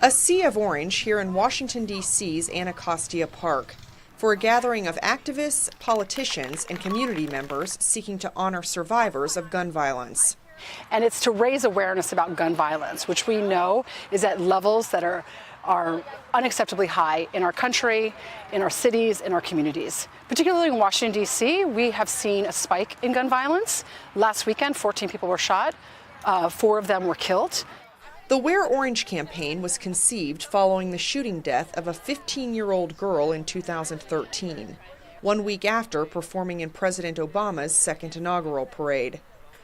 A sea of orange here in Washington, D.C.'s Anacostia Park for a gathering of activists, politicians, and community members seeking to honor survivors of gun violence. And it's to raise awareness about gun violence, which we know is at levels that are unacceptably high in our country, in our cities, in our communities. Particularly in Washington, D.C., we have seen a spike in gun violence. Last weekend, 14 people were shot, 4 of them were killed. The Wear Orange campaign was conceived following the shooting death of a 15-year-old girl in 2013, 1 week after performing in President Obama's second inaugural parade.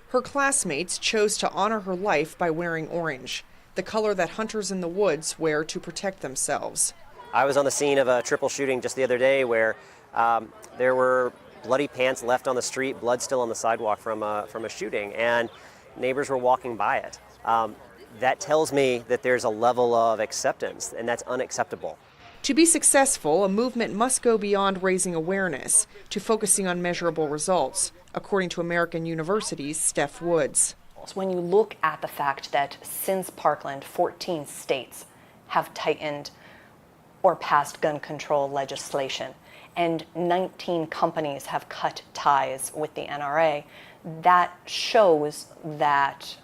Her classmates chose to honor her life by wearing orange, the color that hunters in the woods wear to protect themselves. I was on the scene of a triple shooting just the other day where there were bloody pants left on the street, blood still on the sidewalk from a shooting, and neighbors were walking by it. That tells me that there's a level of acceptance, and that's unacceptable. To be successful, a movement must go beyond raising awareness to focusing on measurable results, according to American University's Steph Woods. When you look at the fact that since Parkland, 14 states have tightened or passed gun control legislation, and 19 companies have cut ties with the NRA, that shows that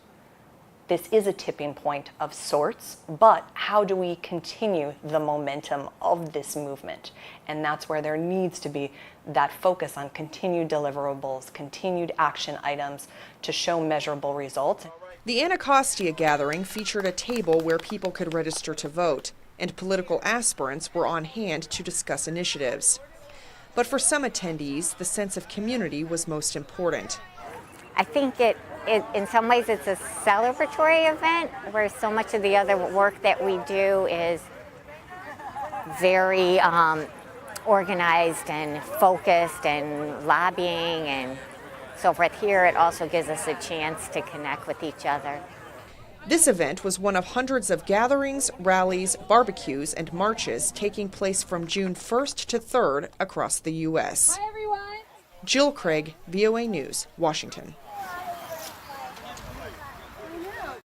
this is a tipping point of sorts, but how do we continue the momentum of this movement? And that's where there needs to be that focus on continued deliverables, continued action items to show measurable results. The Anacostia gathering featured a table where people could register to vote, and political aspirants were on hand to discuss initiatives. But for some attendees, the sense of community was most important. I think in some ways it's a celebratory event where so much of the other work that we do is very organized and focused and lobbying and so forth. Here it also gives us a chance to connect with each other. This event was one of hundreds of gatherings, rallies, barbecues, and marches taking place from June 1st to 3rd across the U.S. Hi, everyone. Jill Craig, VOA News, Washington.